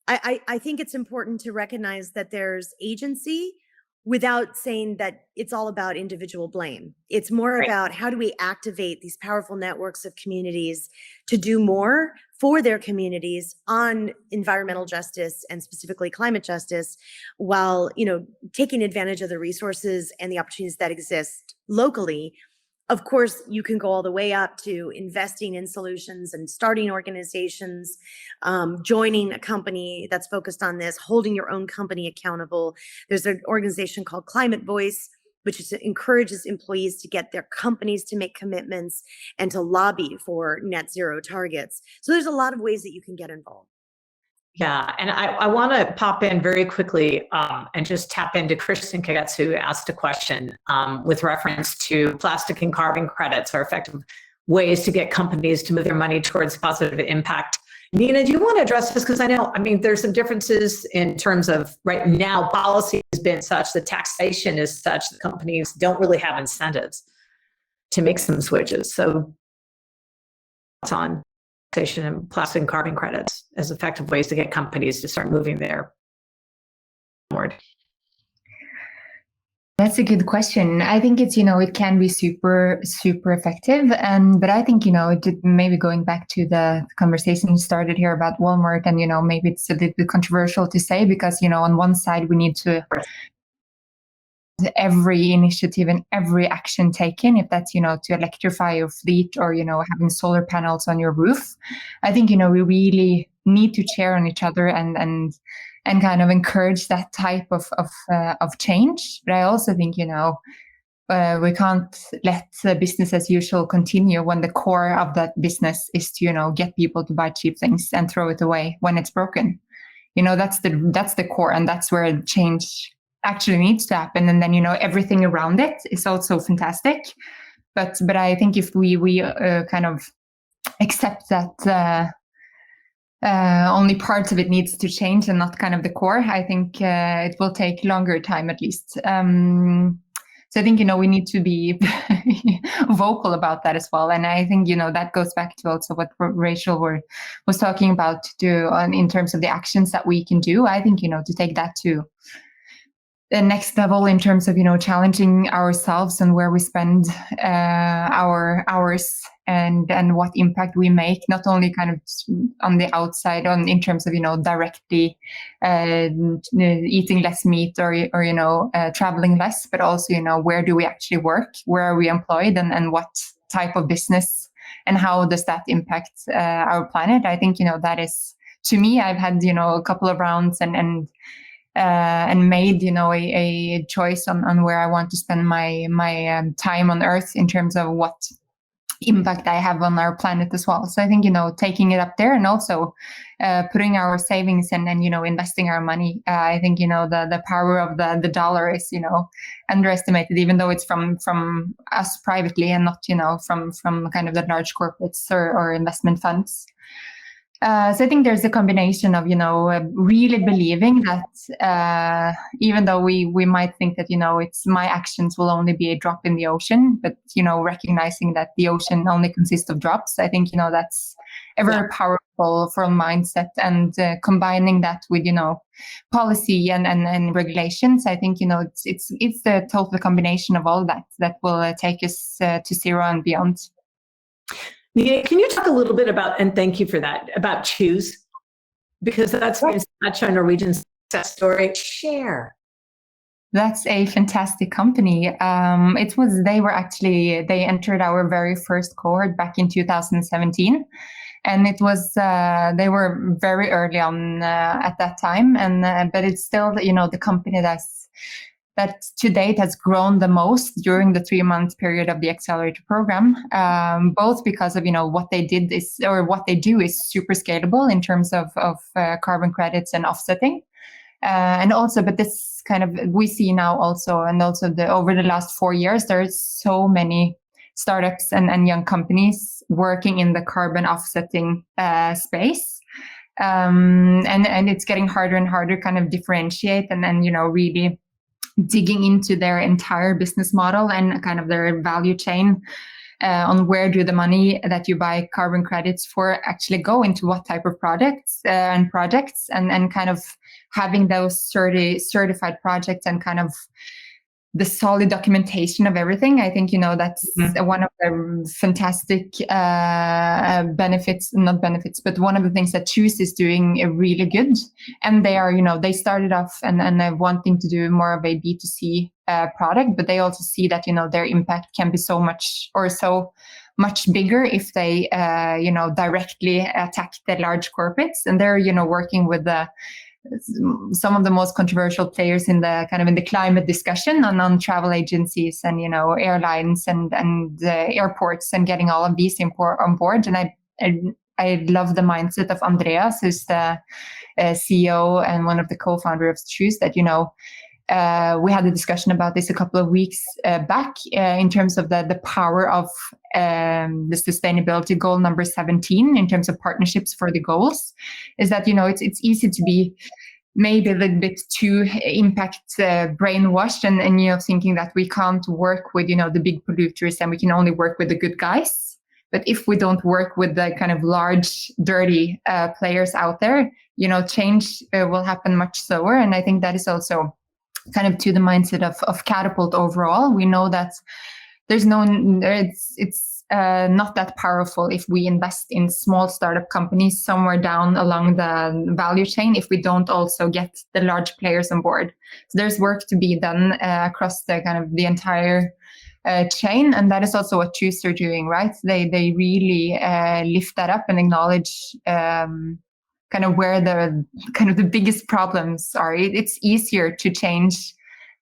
I think it's important to recognize that there's agency without saying that it's all about individual blame. It's more about, how do we activate these powerful networks of communities to do more for their communities on environmental justice, and specifically climate justice, while, taking advantage of the resources and the opportunities that exist locally. Of course, you can go all the way up to investing in solutions and starting organizations, joining a company that's focused on this, holding your own company accountable. There's an organization called Climate Voice which is, encourages employees to get their companies to make commitments and to lobby for net zero targets. So there's a lot of ways that you can get involved. Yeah, and I want to pop in very quickly and just tap into Kristen Kagetz, who asked a question with reference to plastic and carbon credits are effective ways to get companies to move their money towards positive impact. Nina, do you want to address this? Because I mean, there's some differences in terms of right now, policy has been such, the taxation is such that companies don't really have incentives to make some switches. So it's on taxation and plastic and carbon credits as effective ways to get companies to start moving there forward. That's a good question. I think it's, it can be super, super effective. But I think, maybe going back to the conversation started here about Walmart and, maybe it's a bit controversial to say because, on one side we need to every initiative and every action taken, if that's, to electrify your fleet or, having solar panels on your roof. I think, we really need to cheer on each other and kind of encourage that type of change. But I also think, we can't let the business as usual continue when the core of that business is to, get people to buy cheap things and throw it away when it's broken. That's the core, and that's where change actually needs to happen. And then, everything around it is also fantastic. But I think if we kind of accept that only parts of it needs to change and not kind of the core, I think it will take longer time at least. So I think, we need to be vocal about that as well. And I think, that goes back to also what Rachel was talking about in terms of the actions that we can do. I think, to take that to the next level in terms of, challenging ourselves and where we spend our hours and what impact we make, not only kind of on the outside in terms of, directly eating less meat or traveling less, but also, where do we actually work? Where are we employed and what type of business and how does that impact our planet? I think, that is, to me, I've had, a couple of rounds and made, a choice on where I want to spend my time on Earth in terms of what impact I have on our planet as well. So I think, taking it up there and also putting our savings and investing our money. I think, the power of the dollar is, underestimated, even though it's from us privately and not, from kind of the large corporates or investment funds. So I think there's a combination of, really believing that even though we might think that, it's my actions will only be a drop in the ocean, but, recognizing that the ocean only consists of drops. I think, that's a very powerful mindset, and combining that with, policy and regulations. I think, it's the total combination of all that will take us to zero and beyond. Nina, can you talk a little bit about, and thank you for that, about Choose? Because that's been such a Norwegian success story. Share. That's a fantastic company. They entered our very first cohort back in 2017. And it was, they were very early on at that time. But it's still, the company that to date has grown the most during the 3-month period of the accelerator program, both because of, what they do is super scalable in terms of carbon credits and offsetting. And also, but this kind of, we see now also, and also over the last 4 years, there's so many startups and young companies working in the carbon offsetting space. And it's getting harder and harder kind of differentiate and then, really digging into their entire business model and kind of their value chain on where do the money that you buy carbon credits for actually go into what type of products and projects and kind of having those certified projects and kind of the solid documentation of everything. I think, that's one of the fantastic not benefits, but one of the things that Choose is doing really good. And they are, they started off and they're wanting to do more of a B2C product, but they also see that, their impact can be so much bigger if they, directly attack the large corporates. And they're, working with the some of the most controversial players in the kind of in the climate discussion on travel agencies and, you know, airlines and airports and getting all of these on board. And I love the mindset of Andreas, who's the CEO and one of the co-founders of Choose, that, you know, we had a discussion about this a couple of weeks back in terms of the power of the sustainability goal number 17 in terms of partnerships for the goals, is that, you know, it's easy to be maybe a little bit too impact brainwashed and, you know, thinking that we can't work with, you know, the big polluters and we can only work with the good guys. But if we don't work with the kind of large, dirty players out there, you know, change will happen much slower. And I think that is also kind of to the mindset of Catapult overall. We know that it's not that powerful if we invest in small startup companies somewhere down along the value chain if we don't also get the large players on board. So there's work to be done across the kind of the entire chain, and that is also what Choose are doing, right? They really lift that up and acknowledge kind of where the kind of the biggest problems are. It's easier to change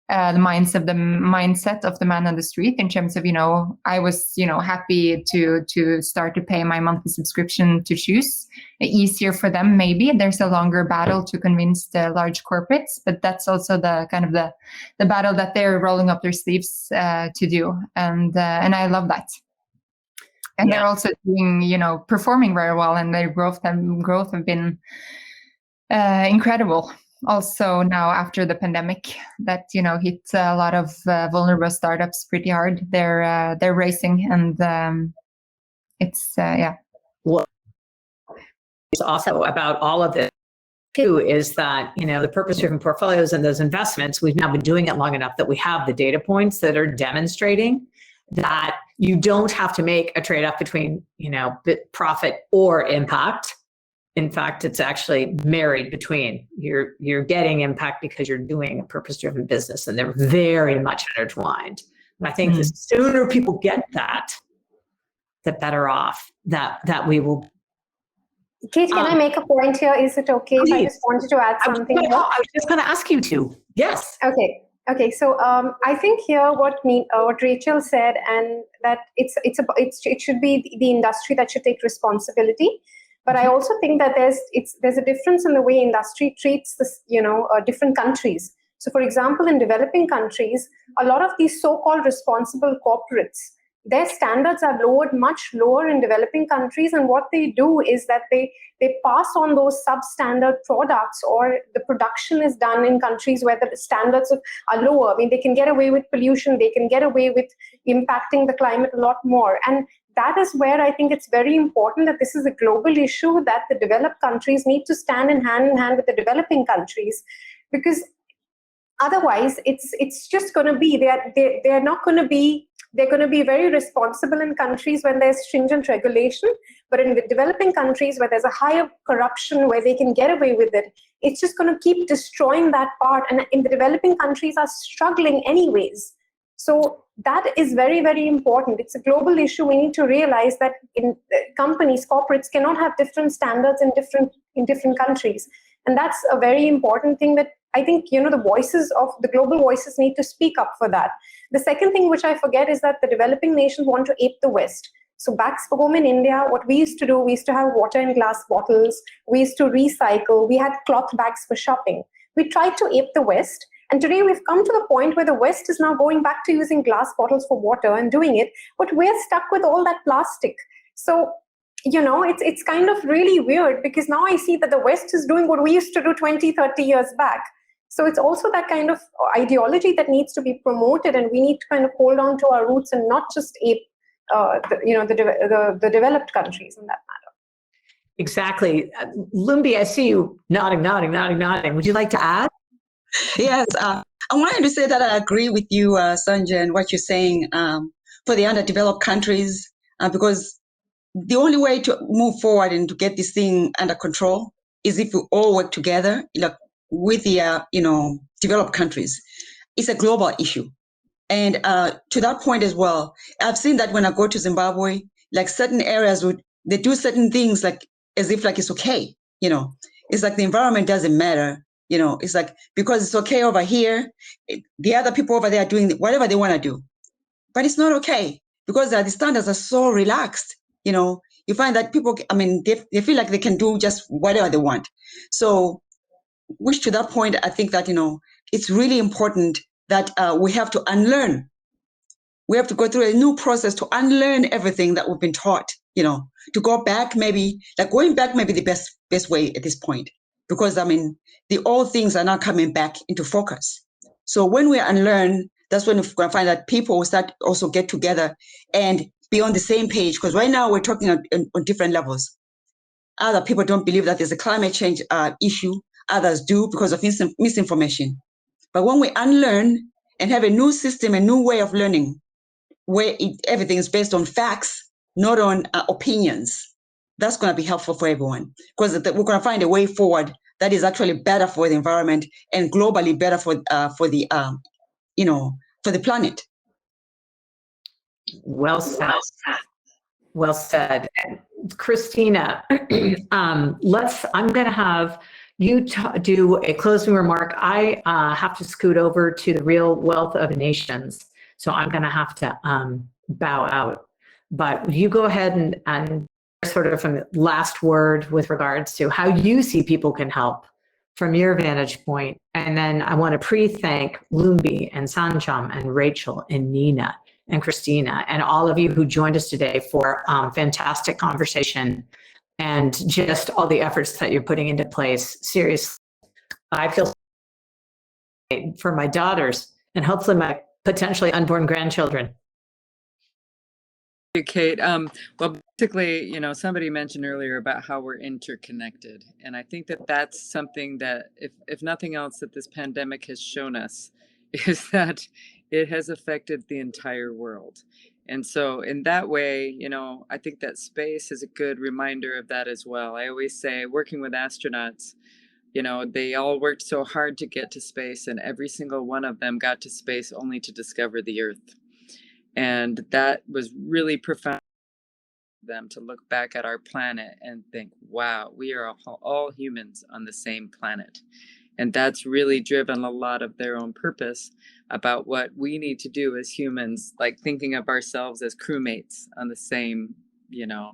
the mindset of the man on the street in terms of, you know, I was, you know, happy to start to pay my monthly subscription to Choose. Easier for them, maybe. There's a longer battle to convince the large corporates, but that's also the kind of the battle that they're rolling up their sleeves to do, and I love that. And they're also doing, you know, performing very well, and their growth have been incredible. Also now after the pandemic that, you know, hit a lot of vulnerable startups pretty hard, they're racing, and it's Well, it's also about all of this too, is that, you know, the purpose-driven portfolios and those investments, we've now been doing it long enough that we have the data points that are demonstrating that you don't have to make a trade-off between, you know, profit or impact. In fact, it's actually married between. You're getting impact because you're doing a purpose-driven business, and they're very much intertwined. And I think the sooner people get that, the better off that we will. Kate, can I make a point here? Is it okay if I just wanted to add something? I was just going to ask you to. Yes. Okay. So I think here what Rachel said, and that it should be the industry that should take responsibility. But I also think that there's a difference in the way industry treats this, you know, different countries. So, for example, in developing countries, a lot of these so-called responsible corporates, their standards are lowered much lower in developing countries, and what they do is that they pass on those substandard products, or the production is done in countries where the standards are lower. I mean, they can get away with pollution, they can get away with impacting the climate a lot more. And that is where I think it's very important that this is a global issue, that the developed countries need to stand in hand with the developing countries, because otherwise it's just going to be they're going to be very responsible in countries when there's stringent regulation, but in the developing countries where there's a higher corruption, where they can get away with it, it's just going to keep destroying that part. And in the developing countries are struggling anyways. So that is very, very important. It's a global issue. We need to realize that in companies, corporates cannot have different standards in different countries. And that's a very important thing that I think, you know, the global voices need to speak up for that. The second thing which I forget is that the developing nations want to ape the West. So back home in India, what we used to do, we used to have water in glass bottles. We used to recycle. We had cloth bags for shopping. We tried to ape the West. And today we've come to the point where the West is now going back to using glass bottles for water and doing it, but we're stuck with all that plastic. So, you know, it's kind of really weird, because now I see that the West is doing what we used to do 20, 30 years back. So it's also that kind of ideology that needs to be promoted, and we need to kind of hold on to our roots and not just ape, the developed countries in that matter. Exactly. Lumbi, I see you nodding. Would you like to add? Yes, I wanted to say that I agree with you, Sanjay, and what you're saying for the underdeveloped countries, because the only way to move forward and to get this thing under control is if we all work together, like with the developed countries. It's a global issue, and to that point as well, I've seen that when I go to Zimbabwe, like certain areas they do certain things like as if like it's okay, you know. It's like the environment doesn't matter. You know, it's like, because it's okay over here, the other people over there are doing whatever they want to do. But it's not okay, because the standards are so relaxed. You know, you find that people, I mean, they feel like they can do just whatever they want. So, which to that point, I think that, you know, it's really important that we have to unlearn. We have to go through a new process to unlearn everything that we've been taught, you know, to go back, maybe, like going back may be the best way at this point, because, I mean, the old things are now coming back into focus. So when we unlearn, that's when we're going to find that people will start also get together and be on the same page, because right now we're talking on different levels. Other people don't believe that there's a climate change issue. Others do because of misinformation. But when we unlearn and have a new system, a new way of learning, where everything is based on facts, not on opinions, that's going to be helpful for everyone, because we're going to find a way forward that is actually better for the environment and globally better for the you know, for the planet. Well said. Well said. Christina, I'm going to have you do a closing remark. I have to scoot over to the real wealth of nations, so I'm going to have to bow out. But you go ahead and sort of from the last word with regards to how you see people can help from your vantage point. And then I want to pre-thank Lumbi and Sanjam and Rachel and Nina and Christina and all of you who joined us today for fantastic conversation and just all the efforts that you're putting into place. Seriously, I feel for my daughters and hopefully my potentially unborn grandchildren. Thank you, Kate. Well, basically, you know, somebody mentioned earlier about how we're interconnected. And I think that that's something that, if nothing else, that this pandemic has shown us is that it has affected the entire world. And so in that way, you know, I think that space is a good reminder of that as well. I always say, working with astronauts, you know, they all worked so hard to get to space, and every single one of them got to space only to discover the Earth. And that was really profound for them to look back at our planet and think, wow, we are all humans on the same planet. And that's really driven a lot of their own purpose about what we need to do as humans, like thinking of ourselves as crewmates on the same, you know,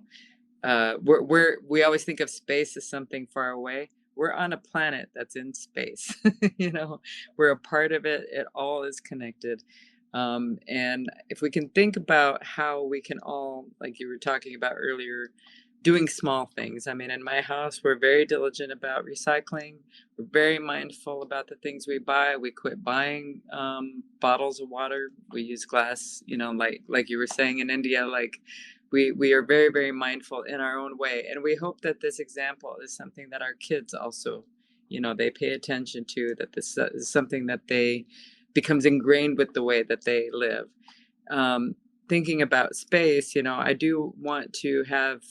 we always think of space as something far away. We're on a planet that's in space. You know, we're a part of it. It all is connected. And if we can think about how we can all, like you were talking about earlier, doing small things. I mean, in my house, we're very diligent about recycling. We're very mindful about the things we buy. We quit buying bottles of water. We use glass, you know, like you were saying in India, like we are very, very mindful in our own way. And we hope that this example is something that our kids also, you know, they pay attention to, that this is something that they becomes ingrained with the way that they live. Thinking about space, you know, I do want to have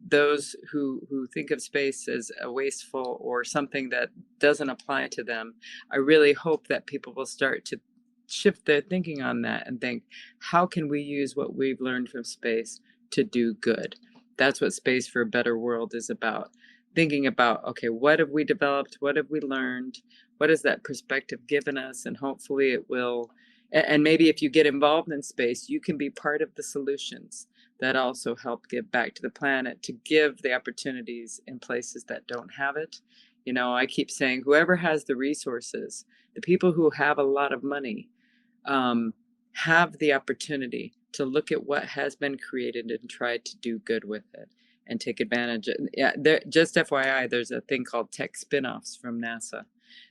those who think of space as a wasteful or something that doesn't apply to them. I really hope that people will start to shift their thinking on that and think, how can we use what we've learned from space to do good? That's what Space for a Better World is about. Thinking about, okay, what have we developed? What have we learned? What has that perspective given us? And hopefully it will, and maybe if you get involved in space, you can be part of the solutions that also help give back to the planet, to give the opportunities in places that don't have it. You know, I keep saying, whoever has the resources, the people who have a lot of money, have the opportunity to look at what has been created and try to do good with it and take advantage of it. Yeah, just FYI, there's a thing called tech spinoffs from NASA.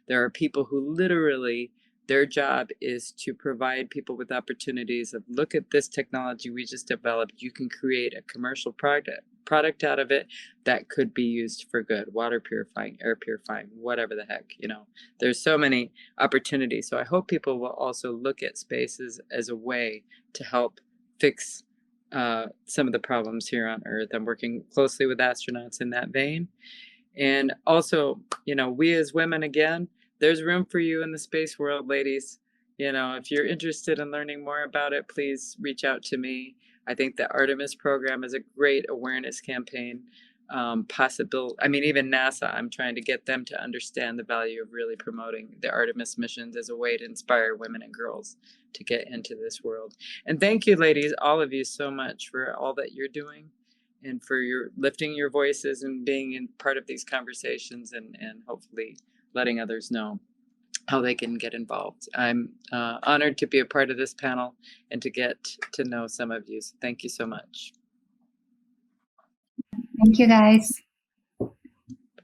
There are people who literally, their job is to provide people with opportunities of, look at this technology we just developed. You can create a commercial product out of it that could be used for good. Water purifying, air purifying, whatever the heck, you know, there's so many opportunities. So I hope people will also look at spaces as a way to help fix some of the problems here on Earth. I'm working closely with astronauts in that vein. And also, you know, we as women, again, there's room for you in the space world, ladies. You know, if you're interested in learning more about it, please reach out to me. I think the Artemis program is a great awareness campaign. possible. I mean, even NASA, I'm trying to get them to understand the value of really promoting the Artemis missions as a way to inspire women and girls to get into this world. And thank you, ladies, all of you so much for all that you're doing and for your lifting your voices and being in part of these conversations and hopefully letting others know how they can get involved. I'm honored to be a part of this panel and to get to know some of you. So thank you so much. Thank you, guys.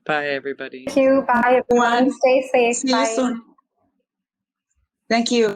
Bye, everybody. Thank you. Bye, everyone. Stay safe. See you Bye. soon. Thank you.